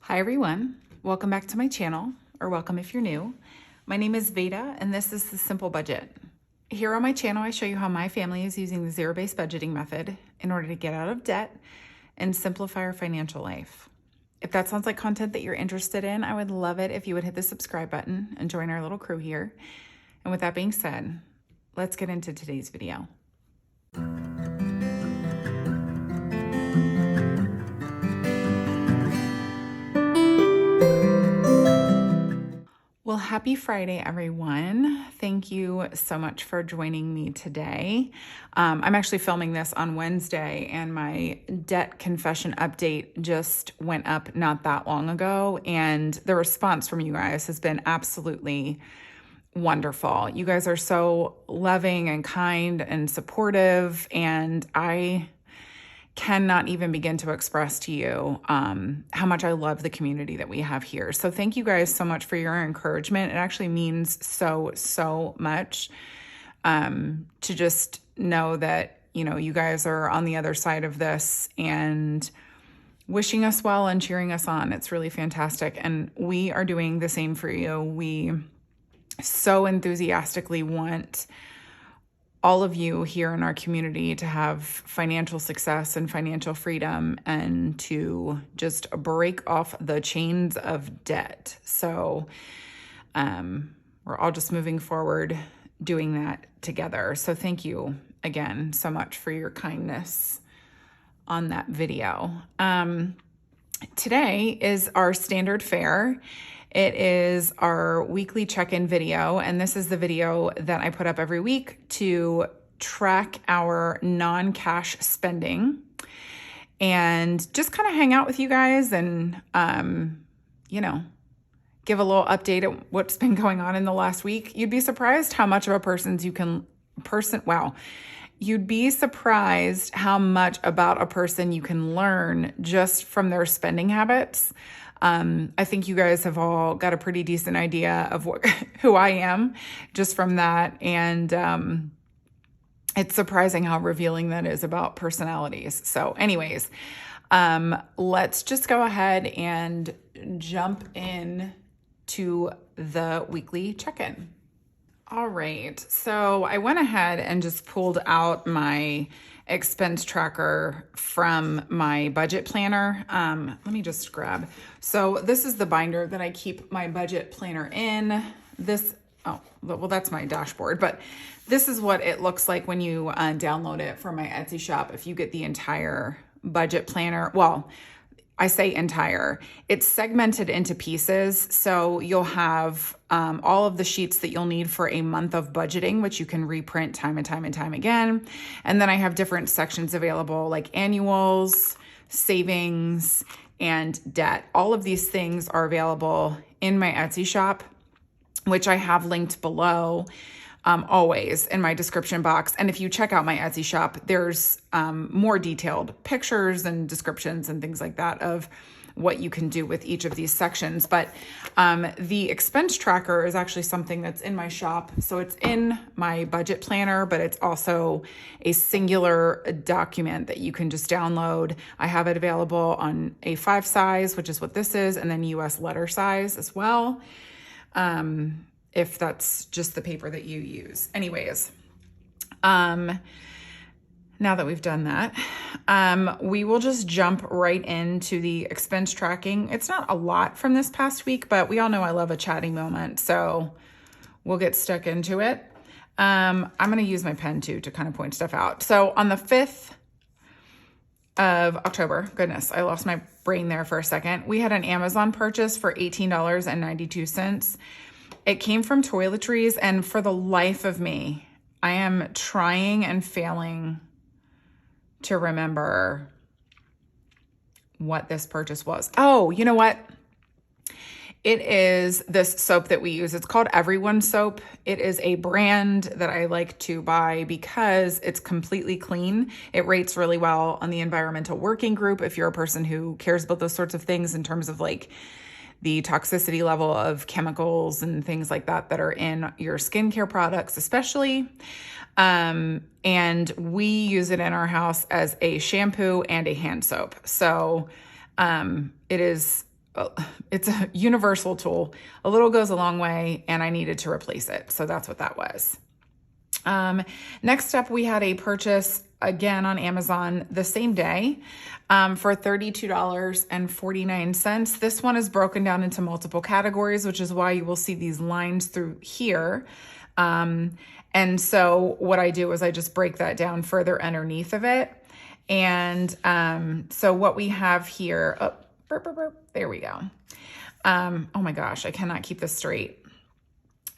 Hi everyone, welcome back to my channel, or welcome if you're new. My name is Veda and this is The Simple Budget. Here on my channel I show you how my family is using the zero-based budgeting method in order to get out of debt and simplify our financial life. If that sounds like content that you're interested in, I would love it if you would hit the subscribe button and join our little crew here. And with that being said, let's get into today's video. Well, happy Friday, everyone. Thank you so much for joining me today. I'm actually filming this on Wednesday, and my debt confession update just went up not that long ago, and the response from you guys has been absolutely wonderful. You guys are so loving and kind and supportive, and I cannot even begin to express to you how much I love the community that we have here. So thank you guys so much for your encouragement. It actually means so much to just know that, you guys are on the other side of this and wishing us well and cheering us on. It's really fantastic. And we are doing the same for you. We so enthusiastically want all of you here in our community to have financial success and financial freedom and to just break off the chains of debt. So we're all just moving forward doing that together. So thank you again so much for your kindness on that video. Today is our standard fare. It is our weekly check-in video, and this is the video that I put up every week to track our non-cash spending and just kind of hang out with you guys and, give a little update at what's been going on in the last week. You'd be surprised how much of a you'd be surprised how much about a person you can learn just from their spending habits. I think you guys have all got a pretty decent idea of who I am just from that. And it's surprising how revealing that is about personalities. So anyways, let's just go ahead and jump in to the weekly check-in. All right, so I went ahead and just pulled out my expense tracker from my budget planner. Let me just grab. So this is the binder that I keep my budget planner in. Well, that's my dashboard, but this is what it looks like when you download it from my Etsy shop. If you get the entire budget planner, well, I say entire, it's segmented into pieces. So you'll have all of the sheets that you'll need for a month of budgeting, which you can reprint time and time and time again. And then I have different sections available like annuals, savings, and debt. All of these things are available in my Etsy shop, which I have linked below always in my description box. And if you check out my Etsy shop, there's more detailed pictures and descriptions and things like that of what you can do with each of these sections. But the expense tracker is actually something that's in my shop. So it's in my budget planner, but it's also a singular document that you can just download. I have it available on A5 size, which is what this is, and then US letter size as well. If that's just the paper that you use. Anyways, now that we've done that, we will just jump right into the expense tracking. It's not a lot from this past week, but we all know I love a chatting moment, so we'll get stuck into it. I'm going to use my pen too to kind of point stuff out. So on the 5th of October, goodness, I lost my brain there for a second. We had an Amazon purchase for $18.92. It came from toiletries, and for the life of me, I am trying and failing to remember what this purchase was. Oh, you know what? It is this soap that we use. It's called Everyone Soap. It is a brand that I like to buy because it's completely clean. It rates really well on the environmental working group if you're a person who cares about those sorts of things in terms of like the toxicity level of chemicals and things like that that are in your skincare products, especially. And we use it in our house as a shampoo and a hand soap. So it is it's a universal tool. A little goes a long way, and I needed to replace it. So that's what that was. Next up, we had a purchase again on Amazon the same day for $32.49. This one is broken down into multiple categories, which is why you will see these lines through here. And so what I do is I just break that down further underneath of it. And so what we have here, there we go. Oh my gosh, I cannot keep this straight.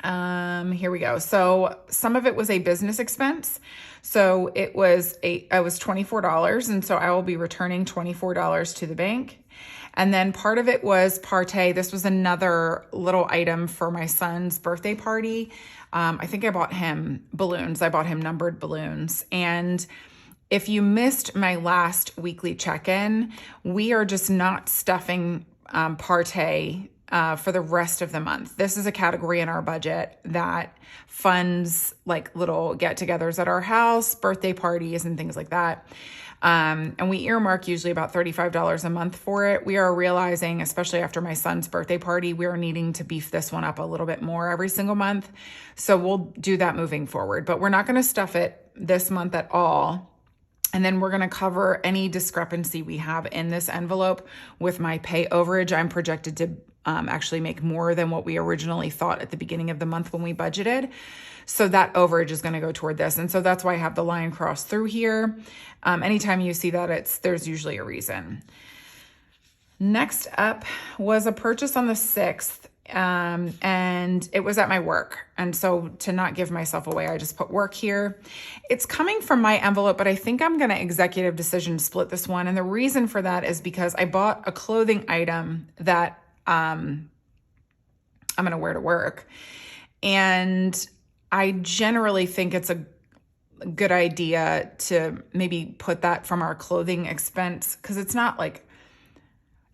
Here we go. So some of it was a business expense. So I was $24. And so I will be returning $24 to the bank. And then part of it was Partey. This was another little item for my son's birthday party. I think I bought him balloons. I bought him numbered balloons. And if you missed my last weekly check-in, we are just not stuffing Partey for the rest of the month. This is a category in our budget that funds like little get-togethers at our house, birthday parties, and things like that. And we earmark usually about $35 a month for it. We are realizing, especially after my son's birthday party, we are needing to beef this one up a little bit more every single month. So we'll do that moving forward, but we're not going to stuff it this month at all. And then we're going to cover any discrepancy we have in this envelope with my pay overage. I'm projected to actually make more than what we originally thought at the beginning of the month when we budgeted. So that overage is going to go toward this. And so that's why I have the line crossed through here. Anytime you see that, there's usually a reason. Next up was a purchase on the 6th. And it was at my work. And so to not give myself away, I just put work here. It's coming from my envelope, but I think I'm going to executive decision split this one. And the reason for that is because I bought a clothing item that I'm going to wear to work. And I generally think it's a good idea to maybe put that from our clothing expense, because it's not like,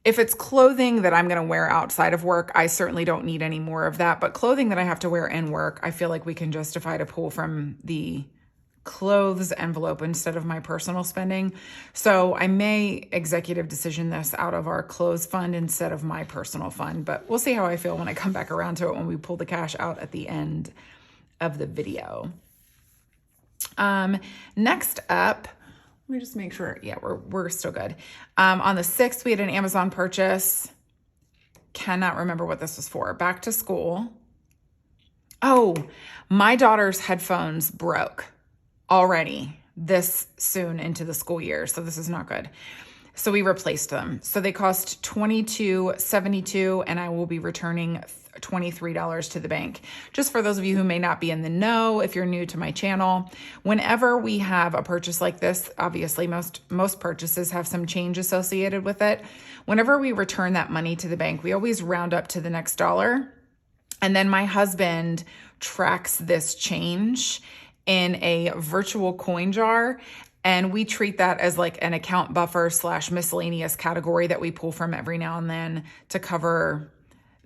if it's clothing that I'm going to wear outside of work, I certainly don't need any more of that. But clothing that I have to wear in work, I feel like we can justify to pull from the clothes envelope instead of my personal spending. So I may executive decision this out of our clothes fund instead of my personal fund, but we'll see how I feel when I come back around to it when we pull the cash out at the end of the video. Next up, let me just make sure. Yeah, we're still good. On the 6th, we had an Amazon purchase. Cannot remember what this was for. Back to school. Oh, my daughter's headphones broke already this soon into the school year. So this is not good. So we replaced them. So they cost $22.72, and I will be returning $23 to the bank. Just for those of you who may not be in the know, if you're new to my channel, whenever we have a purchase like this, obviously most purchases have some change associated with it. Whenever we return that money to the bank, we always round up to the next dollar. And then my husband tracks this change in a virtual coin jar. And we treat that as like an account buffer / miscellaneous category that we pull from every now and then to cover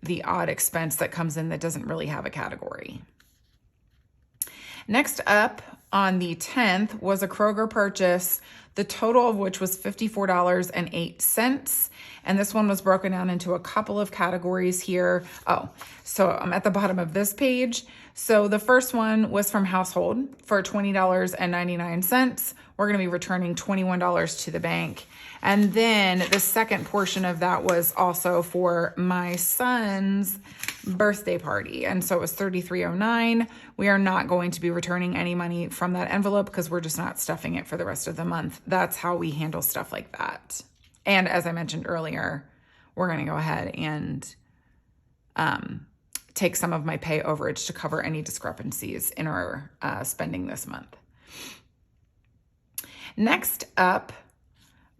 the odd expense that comes in that doesn't really have a category. Next up on the 10th was a Kroger purchase, the total of which was $54.08. And this one was broken down into a couple of categories here. Oh, so I'm at the bottom of this page. So the first one was from household for $20.99. We're going to be returning $21 to the bank. And then the second portion of that was also for my son's birthday party. And so it was $33.09. We are not going to be returning any money from that envelope because we're just not stuffing it for the rest of the month. That's how we handle stuff like that. And as I mentioned earlier, we're going to go ahead and take some of my pay overage to cover any discrepancies in our spending this month. Next up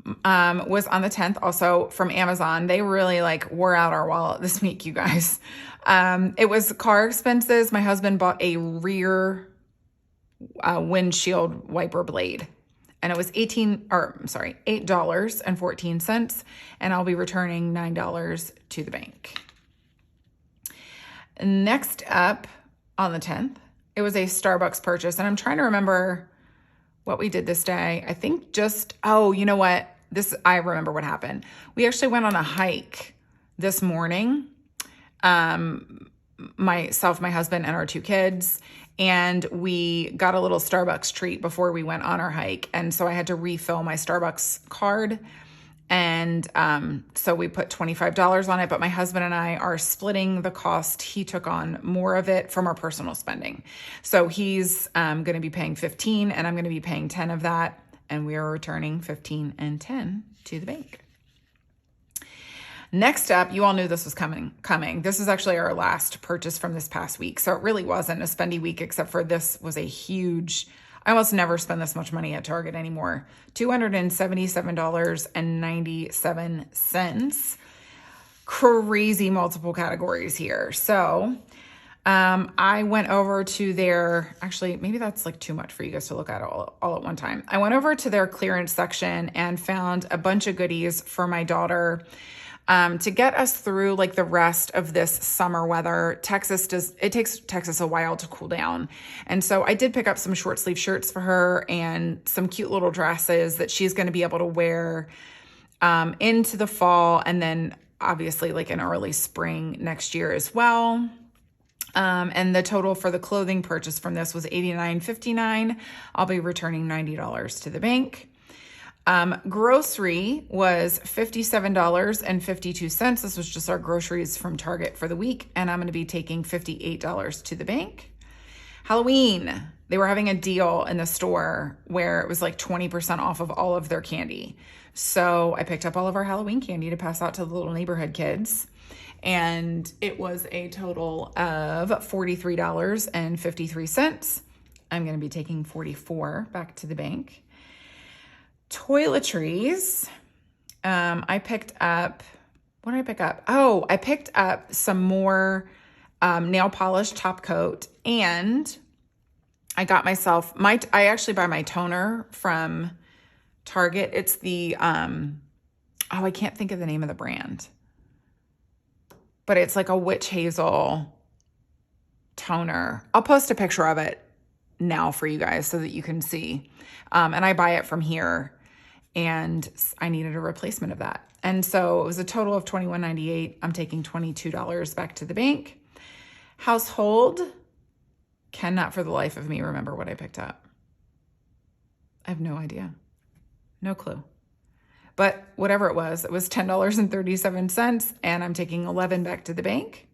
was on the 10th, also from Amazon. They really wore out our wallet this week, you guys. It was car expenses. My husband bought a rear windshield wiper blade, and it was $8.14, and I'll be returning $9 to the bank. Next up on the 10th, it was a Starbucks purchase, and I'm trying to remember what we did this day. I think you know what? I remember what happened. We actually went on a hike this morning, myself, my husband, and our 2 kids, and we got a little Starbucks treat before we went on our hike. And so I had to refill my Starbucks card. And so we put $25 on it, but my husband and I are splitting the cost. He took on more of it from our personal spending. So he's going to be paying 15 and I'm going to be paying 10 of that. And we are returning 15 and 10 to the bank. Next up, you all knew this was coming. This is actually our last purchase from this past week. So it really wasn't a spendy week, except for this was a huge, I almost never spend this much money at Target anymore. $277.97. Crazy multiple categories here. So I went over to their, actually, maybe that's like too much for you guys to look at all at one time. I went over to their clearance section and found a bunch of goodies for my daughter to get us through like the rest of this summer weather. It takes Texas a while to cool down. And so I did pick up some short sleeve shirts for her and some cute little dresses that she's going to be able to wear into the fall, and then obviously like in early spring next year as well. And the total for the clothing purchase from this was $89.59. I'll be returning $90 to the bank. Grocery was $57.52. This was just our groceries from Target for the week. And I'm going to be taking $58 to the bank. Halloween, they were having a deal in the store where it was like 20% off of all of their candy. So I picked up all of our Halloween candy to pass out to the little neighborhood kids. And it was a total of $43.53. I'm going to be taking $44 back to the bank. Toiletries. I picked up, what did I pick up? Oh, I picked up some more nail polish top coat, and I got myself, I actually buy my toner from Target. It's the, I can't think of the name of the brand, but it's like a witch hazel toner. I'll post a picture of it now for you guys so that you can see. And I buy it from here, and I needed a replacement of that. And so it was a total of $21.98. I'm taking $22 back to the bank. Household, cannot for the life of me remember what I picked up. I have no idea. No clue. But whatever it was $10.37, and I'm taking $11 back to the bank.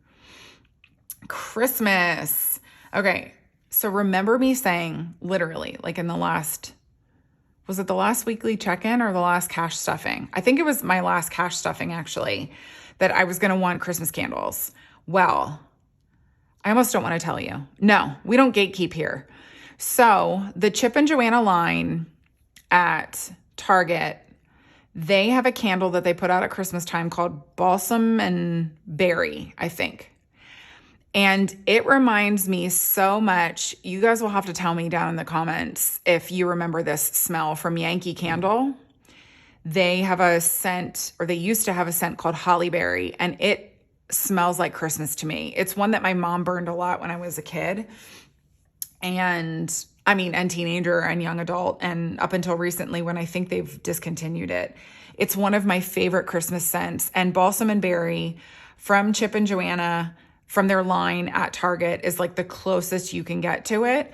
Christmas. Okay. So remember me saying, literally, like in the last, was it the last weekly check-in or the last cash stuffing? I think it was my last cash stuffing, actually, that I was going to want Christmas candles. Well, I almost don't want to tell you. No, we don't gatekeep here. So the Chip and Joanna line at Target, they have a candle that they put out at Christmas time called Balsam and Berry, I think. And it reminds me so much. You guys will have to tell me down in the comments if you remember this smell from Yankee Candle. They have a scent, or they used to have a scent called Holly Berry, and it smells like Christmas to me. It's one that my mom burned a lot when I was a kid. And teenager and young adult, and up until recently when I think they've discontinued it. It's one of my favorite Christmas scents. And Balsam and Berry from Chip and Joanna, from their line at Target, is like the closest you can get to it.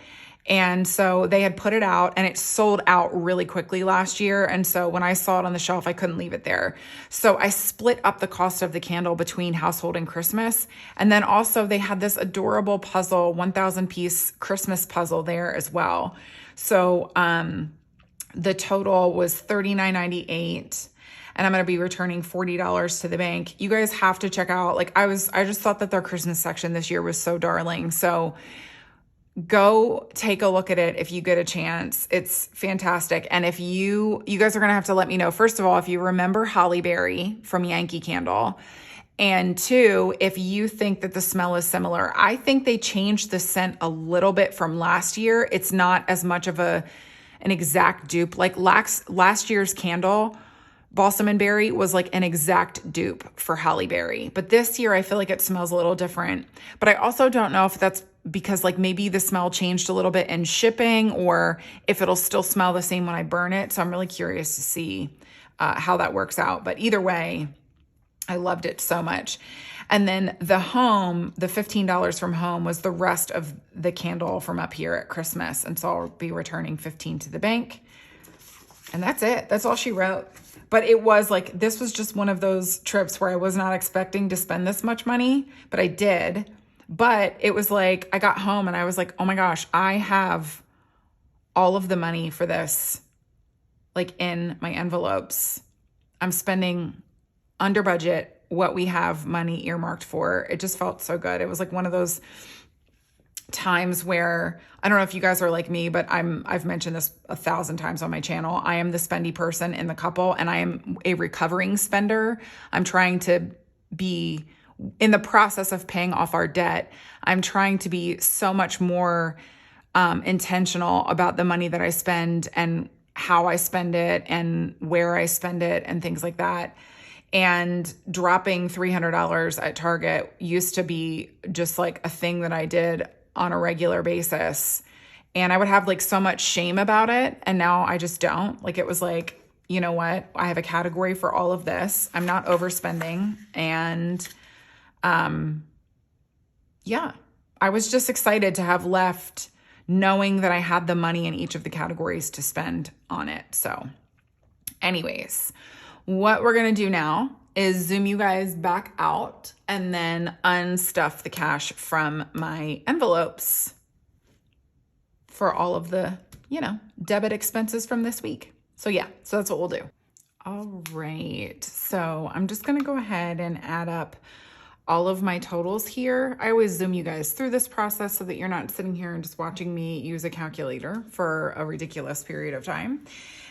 And so they had put it out, and it sold out really quickly last year. And so when I saw it on the shelf, I couldn't leave it there. So I split up the cost of the candle between household and Christmas. And then also they had this adorable puzzle, 1,000 piece Christmas puzzle there as well. So the total was $39.98. And I'm going to be returning $40 to the bank. You guys have to check out, I just thought that their Christmas section this year was so darling. So go take a look at it if you get a chance. It's fantastic. And if you guys are going to have to let me know, first of all, if you remember Holly Berry from Yankee Candle, and 2, if you think that the smell is similar. I think they changed the scent a little bit from last year. It's not as much of an exact dupe. Like last year's candle, Balsam and Berry, was like an exact dupe for Holly Berry. But this year, I feel like it smells a little different. But I also don't know if that's because maybe the smell changed a little bit in shipping, or if it'll still smell the same when I burn it. So I'm really curious to see how that works out. But either way, I loved it so much. And then the home, the $15 from home was the rest of the candle from up here at Christmas. And so I'll be returning 15 to the bank. And that's it. That's all she wrote. But it was like, this was just one of those trips where I was not expecting to spend this much money, but I did. But it was like, I got home and I was like, oh my gosh, I have all of the money for this, like in my envelopes. I'm spending under budget what we have money earmarked for. It just felt so good. It was like one of those times where, I don't know if you guys are like me, but I've mentioned this 1,000 times on my channel. I am the spendy person in the couple, and I am a recovering spender. I'm trying to be in the process of paying off our debt. I'm trying to be so much more intentional about the money that I spend and how I spend it and where I spend it and things like that. And dropping $300 at Target used to be just like a thing that I did on a regular basis. And I would have like so much shame about it. And now I just don't. Like, it was like, you know what? I have a category for all of this. I'm not overspending. And yeah, I was just excited to have left knowing that I had the money in each of the categories to spend on it. So anyways, what we're going to do now is zoom you guys back out and then unstuff the cash from my envelopes for all of the, debit expenses from this week. So yeah, so that's what we'll do. All right. So I'm just going to go ahead and add up all of my totals here. I always zoom you guys through this process so that you're not sitting here and just watching me use a calculator for a ridiculous period of time.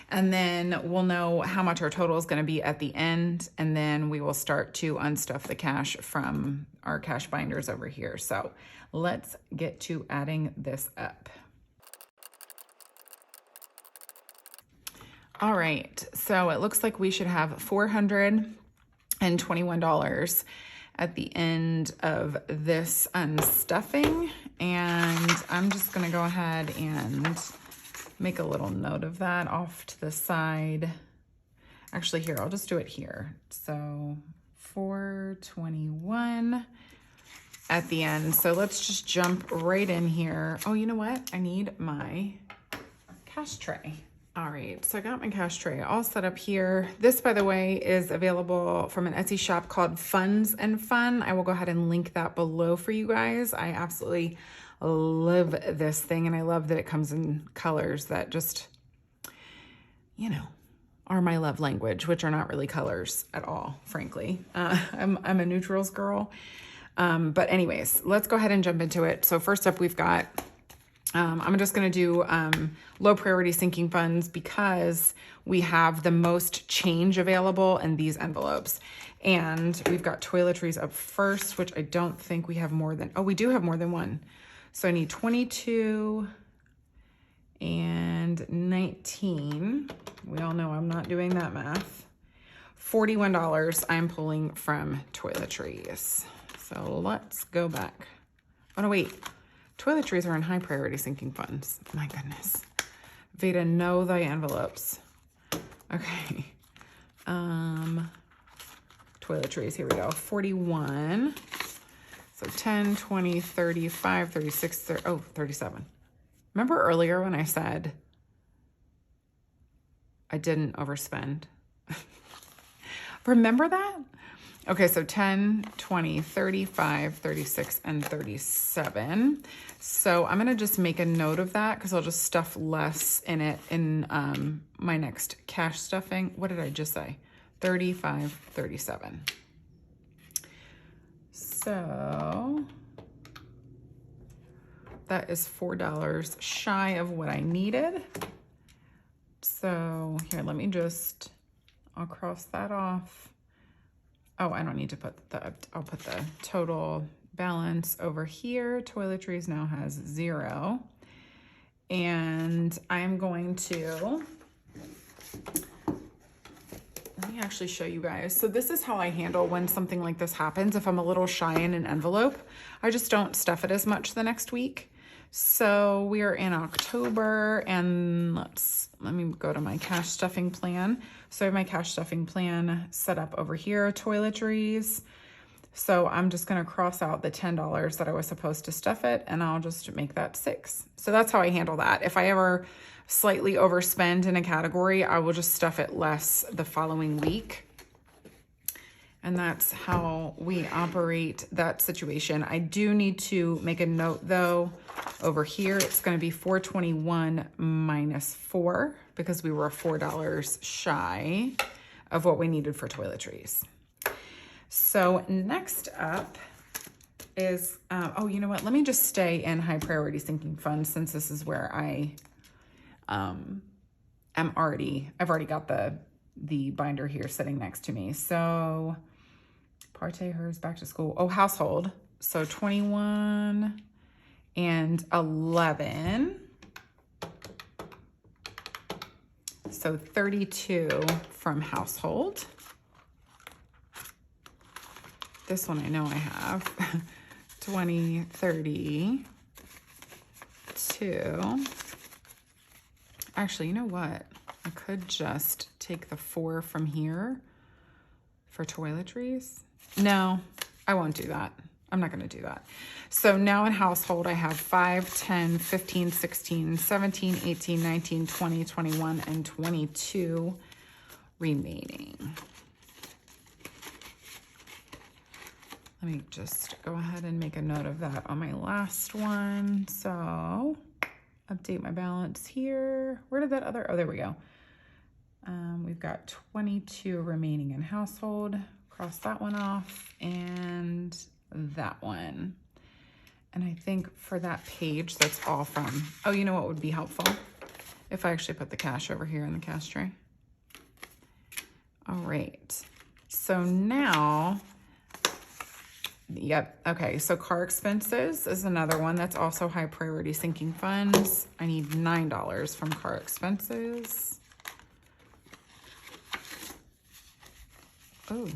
And then we'll know how much our total is going to be at the end. And then we will start to unstuff the cash from our cash binders over here. So let's get to adding this up. All right. So it looks like we should have $421 at the end of this unstuffing. And I'm just going to go ahead and make a little note of that off to the side. Actually, here, I'll just do it here. So 421 at the end. So let's just jump right in here. Oh, you know what? I need my cash tray. All right, so I got my cash tray all set up here. This, by the way, is available from an Etsy shop called Funds and Fun. I will go ahead and link that below for you guys. I absolutely love this thing, and I love that it comes in colors that just, are my love language, which are not really colors at all, frankly. I'm a neutrals girl. But anyways, let's go ahead and jump into it. So first up, we've got I'm just going to do low priority sinking funds because we have the most change available in these envelopes. And we've got toiletries up first, which I don't think we have more than, we do have more than one. So I need 22 and 19. We all know I'm not doing that math. $41 I'm pulling from toiletries. So let's go back. Oh no, wait. Toiletries are in high priority sinking funds. My goodness. Veda, know thy envelopes. Okay. Toiletries, here we go. 41. So 10, 20, 35, 36, 37. Remember earlier when I said I didn't overspend? Remember that? Okay, so 10, 20, 35, 36, and 37. So I'm going to just make a note of that because I'll just stuff less in it in my next cash stuffing. What did I just say? 35, 37. So that is $4 shy of what I needed. So here, I'll cross that off. Oh, I don't need to put I'll put the total balance over here. Toiletries now has 0. And I'm going to, let me actually show you guys. So this is how I handle when something like this happens. If I'm a little shy in an envelope, I just don't stuff it as much the next week. So we are in October, and let me go to my cash stuffing plan. So I have my cash stuffing plan set up over here, toiletries. So I'm just gonna cross out the $10 that I was supposed to stuff it, and I'll just make that 6. So that's how I handle that. If I ever slightly overspend in a category, I will just stuff it less the following week. And that's how we operate that situation. I do need to make a note though, over here, it's gonna be $421 minus 4 because we were $4 shy of what we needed for toiletries. So next up is, oh, you know what? Let me just stay in high priority sinking funds since this is where I've already got the binder here sitting next to me. So Parte, hers, back to school. Oh, household. So 21 and 11. So 32 from household. This one I know I have. 20, 32. Actually, you know what? I could just take the 4 from here for toiletries. No, I won't do that. I'm not going to do that. So now in household, I have 5, 10, 15, 16, 17, 18, 19, 20, 21, and 22 remaining. Let me just go ahead and make a note of that on my last one. So update my balance here. Where did that other, oh, there we go. We've got 22 remaining in household. Cross that one off and that one. And I think for that page, that's all from, oh, you know what would be helpful? If I actually put the cash over here in the cash tray. All right. So now, yep. Okay. So car expenses is another one that's also high priority sinking funds. I need $9 from car expenses. Oh,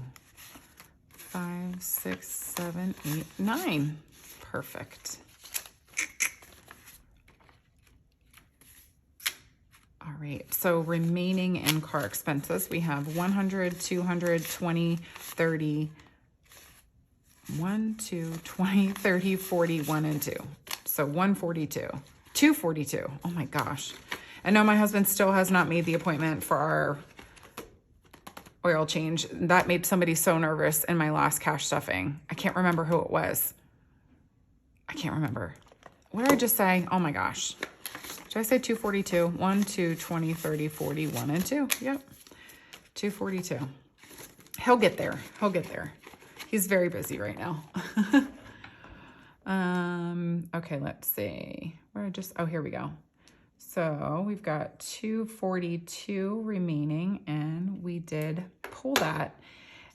5, 6, 7, 8, 9. Perfect. All right, so remaining in car expenses, we have 100, 200, 20, 30, 1, 2, 20, 30, 40, 1, and 2. So 142, 242. Oh my gosh. I know my husband still has not made the appointment for our oil change. That made somebody so nervous in my last cash stuffing. I can't remember who it was. I can't remember. What did I just say? Oh my gosh. Did I say 242? 1, 2, 20, 30, 40, 1, and 2. Yep. 242. He'll get there. He'll get there. He's very busy right now. Okay, let's see. Where I just, oh, here we go. So we've got 242 remaining, and we did pull that.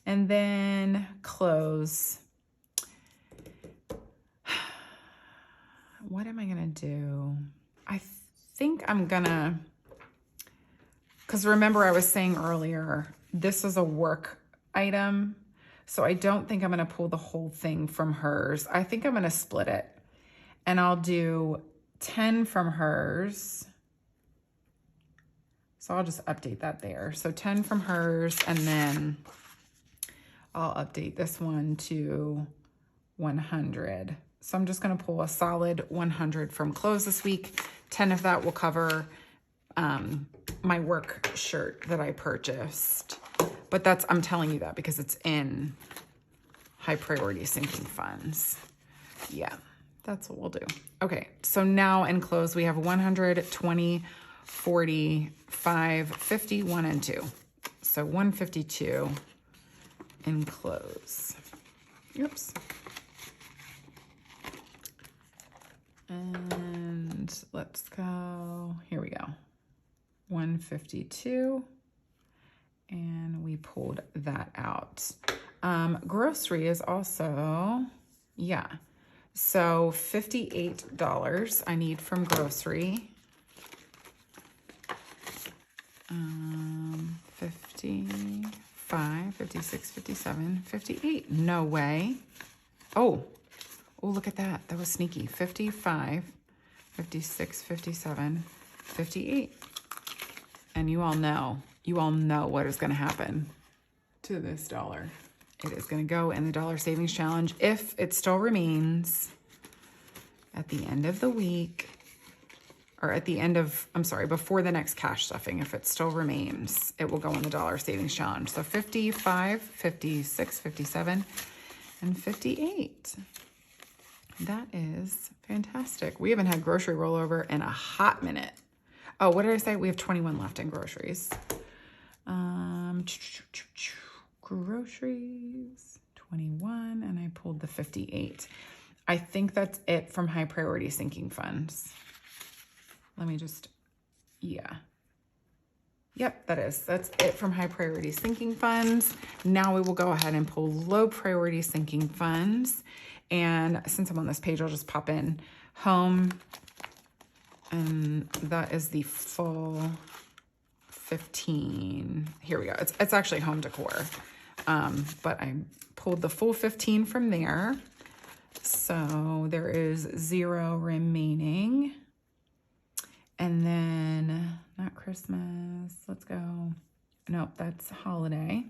And then close. What am I gonna do? I think I'm gonna, because remember I was saying earlier, this is a work item. So I don't think I'm gonna pull the whole thing from hers. I think I'm gonna split it, and I'll do 10 from hers. So I'll just update that there. So 10 from hers, and then I'll update this one to 100. So I'm just gonna pull a solid 100 from close this week. 10 of that will cover my work shirt that I purchased. But that's, I'm telling you that because it's in high priority sinking funds. Yeah, that's what we'll do. Okay, so now in close, we have 100, 20, 40, 5, 50, 1, and 2. So 152 in close. Oops. And let's go, here we go. 152. And we pulled that out. Grocery is also, yeah. So $58 I need from grocery. 55, 56, 57, 58. No way. Oh, look at that. That was sneaky. 55, 56, 57, 58. And you all know you all know what is going to happen to this dollar. It is going to go in the dollar savings challenge if it still remains at the end of the week, or at the end of, I'm sorry, before the next cash stuffing. If it still remains, it will go in the dollar savings challenge. So 55, 56, 57, and 58. That is fantastic. We haven't had grocery rollover in a hot minute. Oh, what did I say? We have 21 left in groceries. Groceries, 21, and I pulled the 58. I think that's it from high priority sinking funds. Let me just, yeah. Yep, that's it from high priority sinking funds. Now we will go ahead and pull low priority sinking funds. And since I'm on this page, I'll just pop in home. And that is the full 15. Here we go. It's actually home decor. But I pulled the full 15 from there. So there is 0 remaining. And then, not Christmas. Let's go. Nope, that's holiday.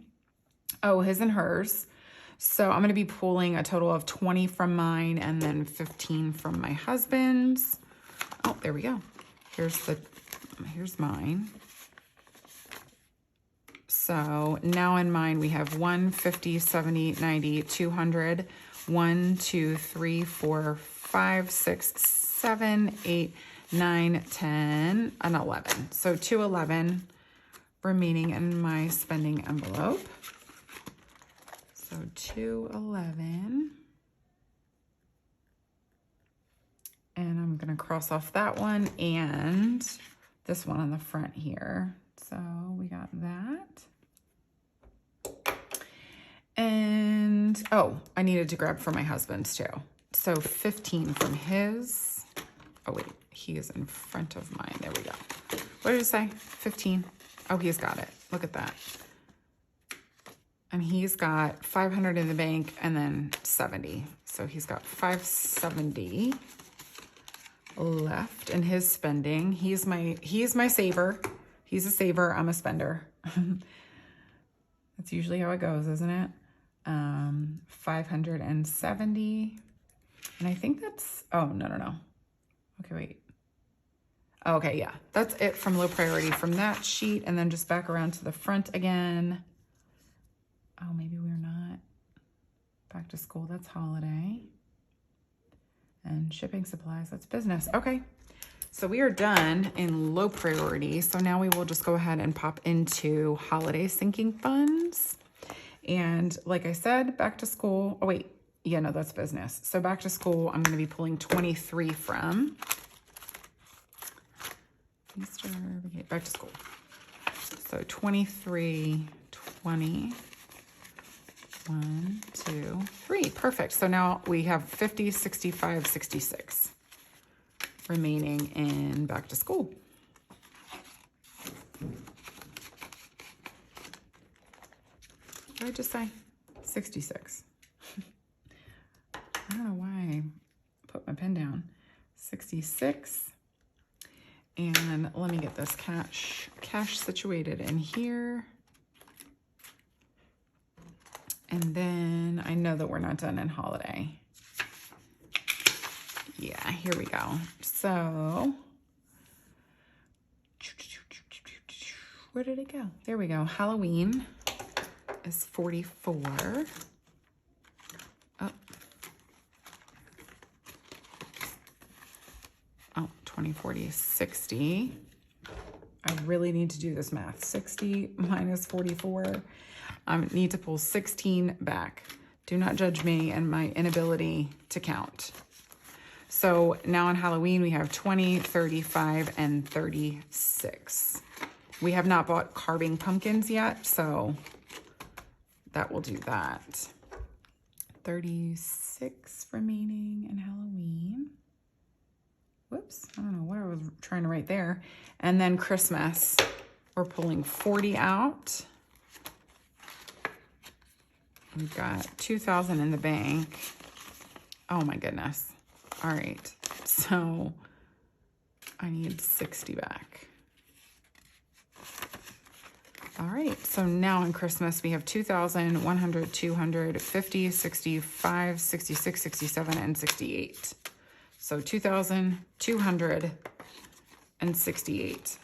Oh, his and hers. So I'm going to be pulling a total of 20 from mine and then 15 from my husband's. Oh, there we go. Here's mine. So now in mine, we have 1, 50, 70, 90, 200, 1, 2, 3, 4, 5, 6, 7, 8, 9, 10, and 11. So 211 remaining in my spending envelope. So 211. And I'm going to cross off that one and this one on the front here. So we got that. And, oh, I needed to grab for my husband's too. So 15 from his. Oh, wait, he is in front of mine. There we go. What did it say? 15. Oh, he's got it. Look at that. And he's got 500 in the bank and then 70. So he's got 570 left in his spending. He's my saver. He's a saver. I'm a spender. That's usually how it goes, isn't it? 570. And I think that's, oh, no. Okay, wait. Okay, yeah. That's it from low priority from that sheet. And then just back around to the front again. Oh, maybe we're not. Back to school, that's holiday. And shipping supplies, that's business. Okay, so we are done in low priority. So now we will just go ahead and pop into holiday sinking funds. And like I said, back to school. Oh, wait. Yeah, no, that's business. So back to school, I'm going to be pulling 23 from. Easter, back to school. So 23, 20. 1, 2, 3. Perfect. So now we have 50, 65, 66 remaining in back to school. What did I just say? 66. I don't know why I put my pen down. 66. And let me get this cash situated in here. And then I know that we're not done in holiday. Yeah, here we go. So, where did it go? There we go. Halloween is 44. Oh, 20, 40, 60. I really need to do this math. 60 minus 44. I need to pull 16 back. Do not judge me and my inability to count. So now on Halloween, we have 20, 35, and 36. We have not bought carving pumpkins yet, so that will do that. 36 remaining in Halloween. Whoops, I don't know what I was trying to write there. And then Christmas, we're pulling 40 out. We've got 2,000 in the bank. Oh my goodness. All right, so I need 60 back. All right, so now in Christmas, we have 2,000, 100, 200, 50, 65, 66, 67, and 68. So 2,268.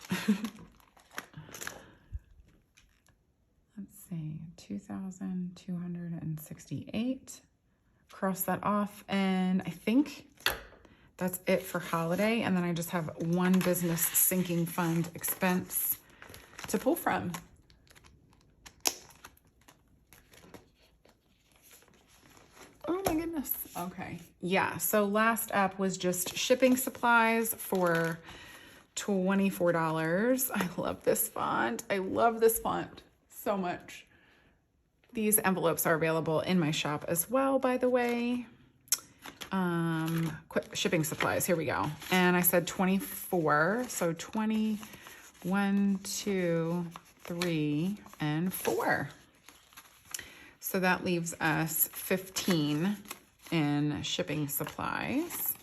Let's see, 2,268. Cross that off, and I think that's it for holiday. And then I just have one business sinking fund expense to pull from. Oh my goodness. Okay. Yeah. So last up was just shipping supplies for $24. I love this font. I love this font so much. These envelopes are available in my shop as well, by the way. Quick shipping supplies. Here we go. And I said 24. So 20, 1, 2, 3, and 4. So that leaves us 15 in shipping supplies.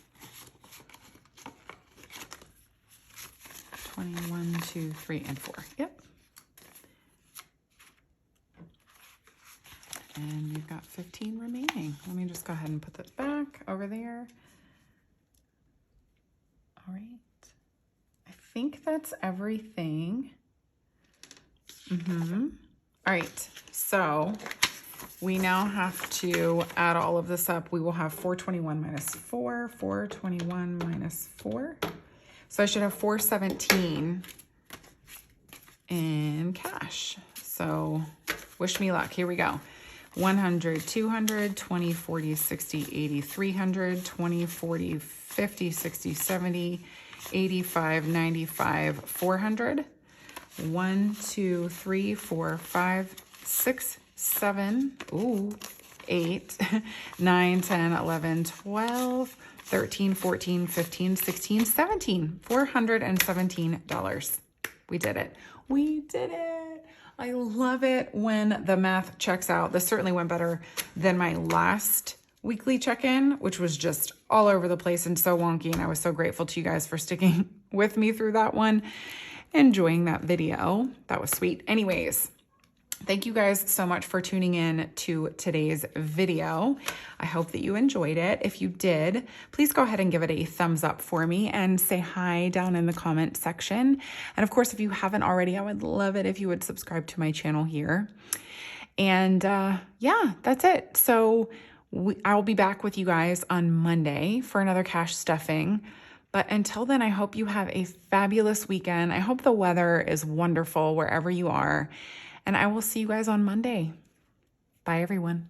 21, 2, 3, and 4. Yep. And we've got 15 remaining. Let me just go ahead and put this back over there. All right. I think that's everything. All right. So we now have to add all of this up. We will have 421 minus 4, 421 minus 4. So I should have 417 in cash. So wish me luck. Here we go. 100, 200, 20, 40, 60, 80, 300, 20, 40, 50, 60, 70, 85, 95, 400. 1, 2, 3, 4, 5, 6, 7, 8, 9, 10, 11, 12, 13, 14, 15, 16, 17, $417. We did it. We did it. I love it when the math checks out. This certainly went better than my last weekly check-in, which was just all over the place and so wonky. And I was so grateful to you guys for sticking with me through that one, enjoying that video. That was sweet. Anyways, thank you guys so much for tuning in to today's video. I hope that you enjoyed it. If you did, please go ahead and give it a thumbs up for me and say hi down in the comment section. And of course, if you haven't already, I would love it if you would subscribe to my channel here. And yeah, that's it. So I'll be back with you guys on Monday for another cash stuffing. But until then, I hope you have a fabulous weekend. I hope the weather is wonderful wherever you are. And I will see you guys on Monday. Bye, everyone.